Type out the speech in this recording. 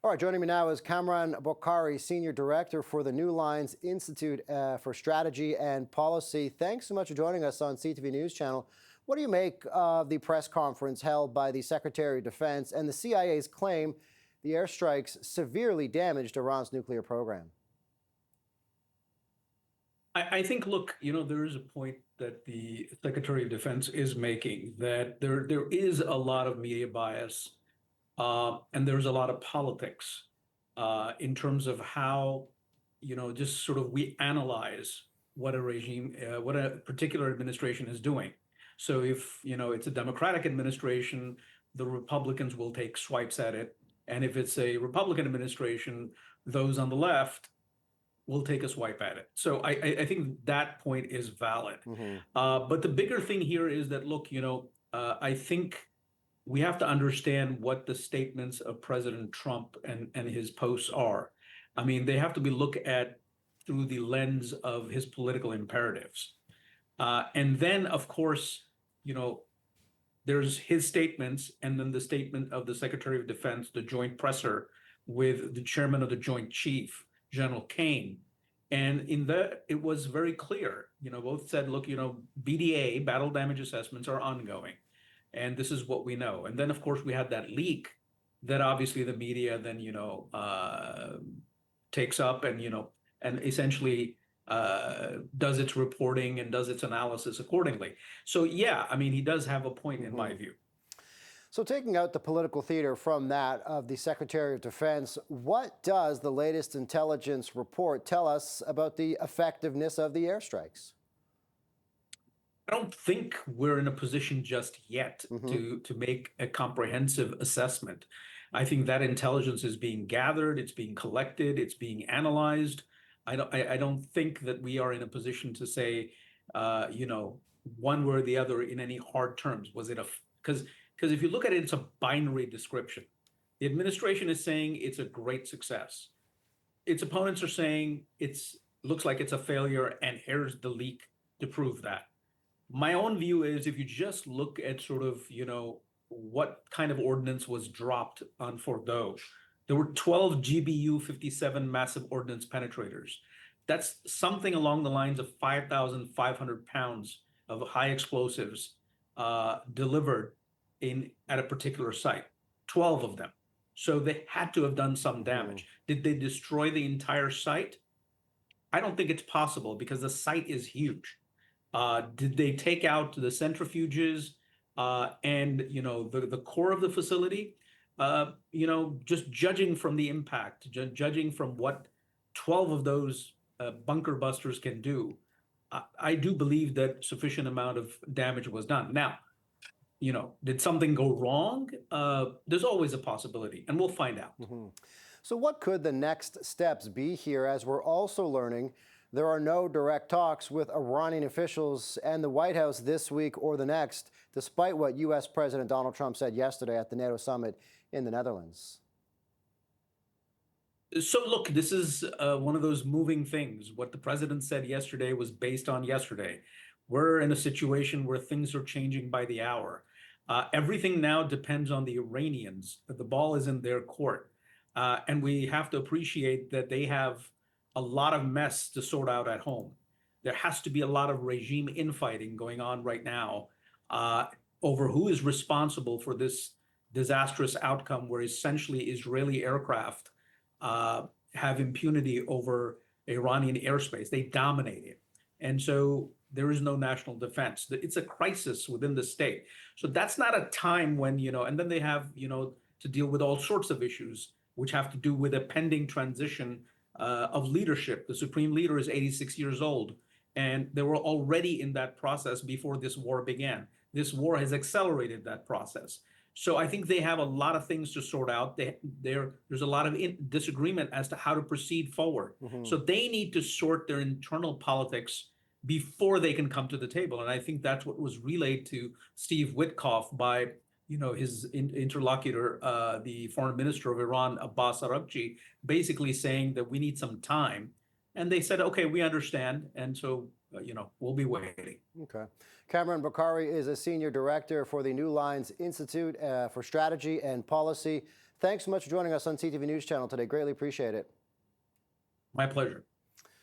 All right, joining me now is Kamran Bokhari, Senior Director for the New Lines Institute for Strategy and Policy. Thanks so much for joining us on CTV News Channel. What do you make of the press conference held by the Secretary of Defense and the CIA's claim the airstrikes severely damaged Iran's nuclear program? I think, look, there is a point that the Secretary of Defense is making that there is a lot of media bias, and there's a lot of politics in terms of how, just sort of we analyze what a regime, what a particular administration is doing. So if, it's a Democratic administration, the Republicans will take swipes at it. And if it's a Republican administration, those on the left will take a swipe at it. So I think that point is valid. But the bigger thing here is that, look, I think we have to understand what the statements of President Trump and his posts are. I mean, they have to be looked at through the lens of his political imperatives. And then, of course, there's his statements and then the statement of the Secretary of Defense, the joint presser with the chairman of the Joint Chief, General Kane. And in that, it was very clear, both said, look, BDA, battle damage assessments, are ongoing. And this is what we know. And then, of course, we had that leak that obviously the media then, takes up and essentially does its reporting and does its analysis accordingly. So, yeah, I mean, he does have a point in my view. So taking out the political theater from that of the Secretary of Defense, what does the latest intelligence report tell us about the effectiveness of the airstrikes? I don't think we're in a position just yet to make a comprehensive assessment. I think that intelligence is being gathered, it's being collected, it's being analyzed. I don't think that we are in a position to say, one way or the other in any hard terms. Was it because if you look at it, it's a binary description. The administration is saying it's a great success. Its opponents are saying looks like it's a failure, and here's the leak to prove that. My own view is if you just look at sort of, what kind of ordnance was dropped on Fordo, there were 12 GBU-57 massive ordnance penetrators. That's something along the lines of 5,500 pounds of high explosives delivered at a particular site, 12 of them. So they had to have done some damage. Did they destroy the entire site? I don't think it's possible because the site is huge. Did they take out the centrifuges and the core of the facility? Just judging from the impact, judging from what 12 of those bunker busters can do, I do believe that sufficient amount of damage was done. Now, did something go wrong? There's always a possibility, and we'll find out. So what could the next steps be here, as we're also learning there are no direct talks with Iranian officials and the White House this week or the next, despite what U.S. President Donald Trump said yesterday at the NATO summit in the Netherlands? So look, this is one of those moving things. What the president said yesterday was based on yesterday. We're in a situation where things are changing by the hour. Everything now depends on the Iranians. The ball is in their court. And we have to appreciate that they have a lot of mess to sort out at home. There has to be a lot of regime infighting going on right now over who is responsible for this disastrous outcome where essentially Israeli aircraft have impunity over Iranian airspace. They dominate it. And so there is no national defense. It's a crisis within the state. So that's not a time when, and then they have, to deal with all sorts of issues, which have to do with a pending transition of leadership. The supreme leader is 86 years old, and they were already in that process before this war began. This war has accelerated that process. So I think they have a lot of things to sort out. There's a lot of disagreement as to how to proceed forward. So they need to sort their internal politics before they can come to the table. And I think that's what was relayed to Steve Witkoff by his interlocutor, the foreign minister of Iran, Abbas Araghchi, basically saying that we need some time. And they said, okay, we understand. And so, we'll be waiting. Okay. Kamran Bokhari is a senior director for the New Lines Institute for Strategy and Policy. thanks so much for joining us on CTV News Channel today. Greatly appreciate it. My pleasure.